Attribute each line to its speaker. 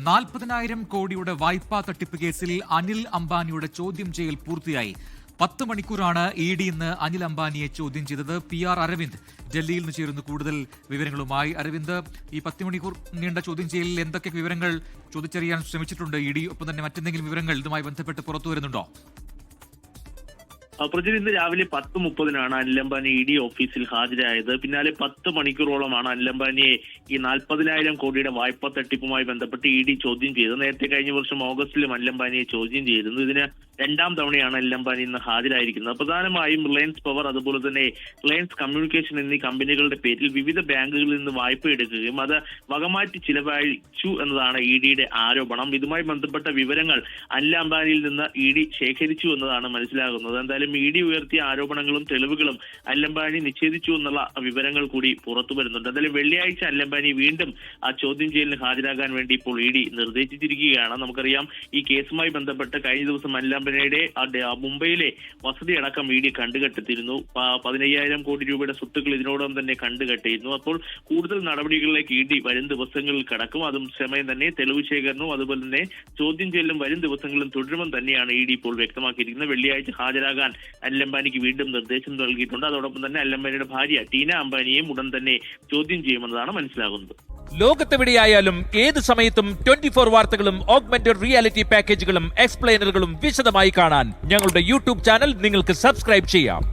Speaker 1: 40,000 കോടിയുടെ വായ്പാ തട്ടിപ്പ് കേസിൽ അനിൽ അംബാനിയുടെ ചോദ്യം ചെയ്യൽ പൂർത്തിയായി. 10 മണിക്കൂറാണ് ED ഇന്ന് അനിൽ അംബാനിയെ ചോദ്യം ചെയ്തത്. PR അരവിന്ദ് ഡൽഹിയിൽ നിന്ന് ചേരുന്നു കൂടുതൽ വിവരങ്ങളുമായി. അരവിന്ദ്, ഈ 10 മണിക്കൂർ നീണ്ട ചോദ്യം ചെയ്യലിൽ എന്തൊക്കെ വിവരങ്ങൾ ചോദിച്ചറിയാൻ ശ്രമിച്ചിട്ടുണ്ട് ED? ഒപ്പം തന്നെ മറ്റെന്തെങ്കിലും വിവരങ്ങൾ ഇതുമായി ബന്ധപ്പെട്ട് പുറത്തു വരുന്നുണ്ടോ?
Speaker 2: പ്രജിൽ, ഇന്ന് രാവിലെ 10:30 അനിൽ അംബാനി ED ഓഫീസിൽ ഹാജരായത്. പിന്നാലെ 10 മണിക്കൂറോളമാണ് അനിൽ അംബാനിയെ ഈ 40,000 കോടിയുടെ വായ്പാ തട്ടിപ്പുമായി ബന്ധപ്പെട്ട് ED ചോദ്യം ചെയ്തത്. നേരത്തെ കഴിഞ്ഞ വർഷം ഓഗസ്റ്റിലും അനിൽ അംബാനിയെ ചോദ്യം ചെയ്തിരുന്നു. ഇതിന് 2ാം തവണയാണ് അനിൽ അംബാനി ഇന്ന് ഹാജരായിരിക്കുന്നത്. പ്രധാനമായും റിലയൻസ് പവർ, അതുപോലെ തന്നെ റിലയൻസ് കമ്മ്യൂണിക്കേഷൻ എന്നീ കമ്പനികളുടെ പേരിൽ വിവിധ ബാങ്കുകളിൽ നിന്ന് വായ്പ എടുക്കുകയും അത് വകമാറ്റി ചിലവഴിച്ചു എന്നതാണ് EDയുടെ ആരോപണം. ഇതുമായി ബന്ധപ്പെട്ട വിവരങ്ങൾ അനിൽ അംബാനിയിൽ നിന്ന് ED ശേഖരിച്ചു എന്നതാണ് മനസ്സിലാകുന്നത്. എന്തായാലും ED ഉയർത്തിയ ആരോപണങ്ങളും തെളിവുകളും അനിൽ അംബാനി നിഷേധിച്ചു എന്നുള്ള വിവരങ്ങൾ കൂടി പുറത്തു വരുന്നുണ്ട്. എന്തായാലും വെള്ളിയാഴ്ച അനിൽ അംബാനി വീണ്ടും ആ ചോദ്യം ചെയ്യലിന് ഹാജരാകാൻ വേണ്ടി ഇപ്പോൾ ED നിർദ്ദേശിച്ചിരിക്കുകയാണ്. നമുക്കറിയാം, ഈ കേസുമായി ബന്ധപ്പെട്ട് കഴിഞ്ഞ ദിവസം അനിൽ അംബാനിയുടെ മുംബൈയിലെ വസതി അടക്കം ED കണ്ടുകെട്ടിയിരുന്നു. 15,000 കോടി രൂപയുടെ സ്വത്തുക്കൾ ഇതിനോടൊപ്പം തന്നെ കണ്ടുകെട്ടിയിരുന്നു. അപ്പോൾ കൂടുതൽ നടപടികളിലേക്ക് ED വരും ദിവസങ്ങളിൽ കടക്കും. അതും സമയം തന്നെ തെളിവ് ശേഖരണവും അതുപോലെ തന്നെ ചോദ്യം ചെയ്യലും വരും ദിവസങ്ങളിലും തുടരുമെന്ന് തന്നെയാണ് ED ഇപ്പോൾ വ്യക്തമാക്കിയിരിക്കുന്നത്. വെള്ളിയാഴ്ച ഹാജരാകാൻ അനിൽ അംബാനിക്ക് വീണ്ടും നിർദ്ദേശം നൽകിയിട്ടുണ്ട്. അതോടൊപ്പം തന്നെ അനിൽ അംബാനിയുടെ ഭാര്യ ടീന അംബാനിയെയും ഉടൻ തന്നെ ചോദ്യം ചെയ്യുമെന്നതാണ് മനസ്സിലാകുന്നത്.
Speaker 3: ലോകത്തെവിടെയായാലും ഏത് സമയത്തും 24 വാർത്തകളും ഓഗ്മെന്റഡ് റിയാലിറ്റി പാക്കേജുകളും എക്സ്പ്ലെയിനറുകളും വിശദമായി കാണാൻ ഞങ്ങളുടെ YouTube ചാനൽ നിങ്ങൾക്ക് സബ്സ്ക്രൈബ് ചെയ്യാം.